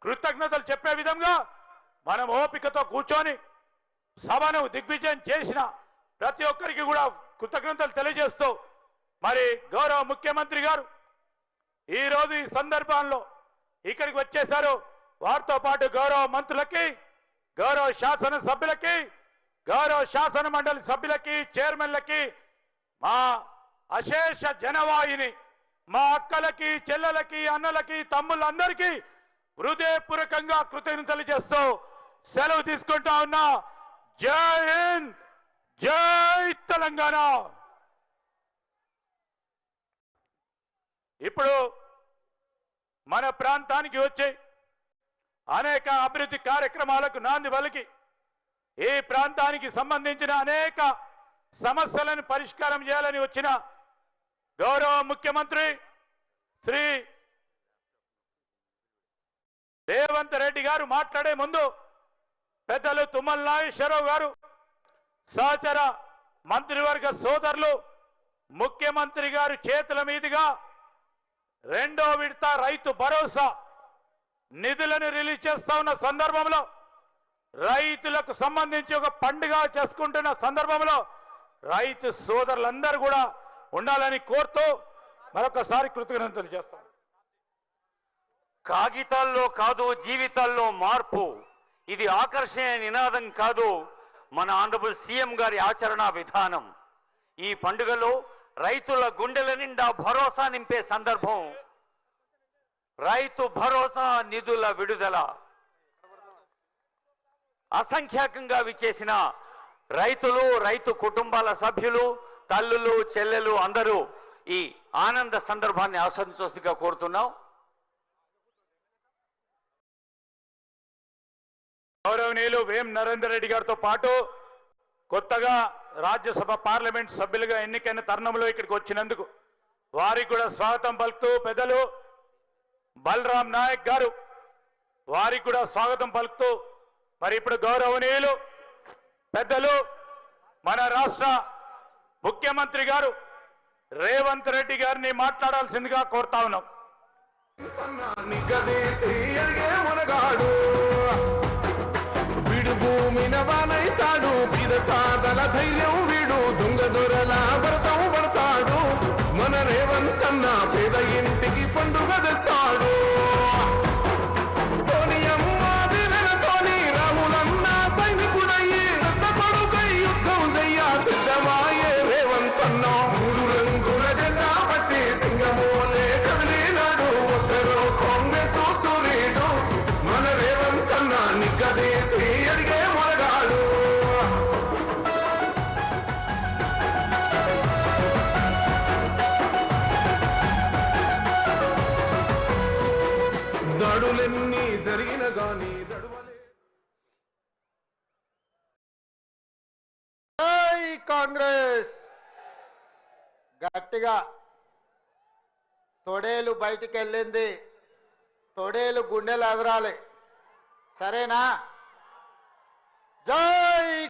కృతజ్ఞతలు చెప్పే విధంగా మనం ఓపికతో కూర్చొని సభను దిగ్విజయం చేసిన ప్రతి ఒక్కరికి కూడా కృతజ్ఞతలు తెలియజేస్తూ మరి గౌరవ ముఖ్యమంత్రి గారు ఈరోజు ఈ సందర్భంలో ఇక్కడికి వచ్చేశారు. వారితో పాటు గౌరవ మంత్రులకి, గౌరవ శాసన సభ్యులకి, గౌరవ శాసన మండలి సభ్యులకి, చైర్మన్లకి, మా అశేష జనవాహిని, మా అక్కలకి, చెల్లెలకి, అన్నలకి, తమ్ముళ్ళందరికీ హృదయపూర్వకంగా కృతజ్ఞతలు చేస్తూ సెలవు తీసుకుంటా ఉన్నా. జై హింద్, జై తెలంగాణ. ఇప్పుడు మన ప్రాంతానికి వచ్చి అనేక అభివృద్ధి కార్యక్రమాలకు నాంది పలికి ఈ ప్రాంతానికి సంబంధించిన అనేక సమస్యలను పరిష్కారం చేయాలని వచ్చిన గౌరవ ముఖ్యమంత్రి శ్రీ రేవంత్ రెడ్డి గారు మాట్లాడే ముందు పెద్దలు తుమ్మల నాగేశ్వరరావు గారు, సహచర మంత్రివర్గ సోదరులు, ముఖ్యమంత్రి గారి చేతుల మీదుగా రెండో విడత రైతు భరోసా నిధులను రిలీజ్ చేస్తా ఉన్న సందర్భంలో, రైతులకు సంబంధించి ఒక పండుగ చేసుకుంటున్న సందర్భంలో రైతు సోదరులందరూ కూడా ఉండాలని కోరుతూ మరొకసారి కృతజ్ఞతలు చేస్తాం. కాగితాల్లో కాదు, జీవితాల్లో మార్పు. ఇది ఆకర్షణీయ నినాదం కాదు, మన ఆనరబుల్ సీఎం గారి ఆచరణ విధానం. ఈ పండుగలో రైతుల గుండెల నిండా భరోసా నింపే సందర్భం. రైతు భరోసా నిధుల విడుదల. అసంఖ్యాకంగా విచ్చేసిన రైతులు, రైతు కుటుంబాల సభ్యులు, తల్లులు, చెల్లెలు అందరూ ఈ ఆనంద సందర్భాన్ని ఆస్వాదించవలసిందిగా కోరుతున్నాం. గౌరవనీయులు వేం నరేందర్ రెడ్డి గారితో పాటు కొత్తగా రాజ్యసభ పార్లమెంట్ సభ్యులుగా ఎన్నికైన తరుణంలో ఇక్కడికి వచ్చినందుకు వారికి కూడా స్వాగతం పలుకుతూ, పెద్దలు బలరాం నాయక్ గారు వారికి కూడా స్వాగతం పలుకుతూ, మరి ఇప్పుడు గౌరవనీయులు పెద్దలు మన రాష్ట్ర ముఖ్యమంత్రి గారు రేవంత్ రెడ్డి గారిని మాట్లాడాల్సిందిగా కోరుతా ఉన్నాం. భూమినవానైతాడు, బీదసాదల ధైర్యం వీడు, దొంగ దొరల భరతం పడతాడు. మన రేవంతన్న పేద ఇంటికి పండుగ తెస్తాడు. సోనియమ్మ దినతోని రాములన్న సైనికుడయ్యి రద్ద కొడుకై యుద్ధం చెయ్య సిద్ధమాయే రేవంతన్న. మూడు రంగుల జెండా పట్టి సింగమోలే కదిలినాడు. ఒక్కరో కాంగ్రెస్ సూర్యుడు, మన రేవంతన్న నిగ్గదీసి అడిగే మొరగాడు. దాడులెన్ని జరిగిన గాని దడువలే. జై కాంగ్రెస్. గట్టిగా తొడేలు బయటికి వెళ్ళింది, తొడేలు గుండెలు ఎదరాలి. సరేనా? జై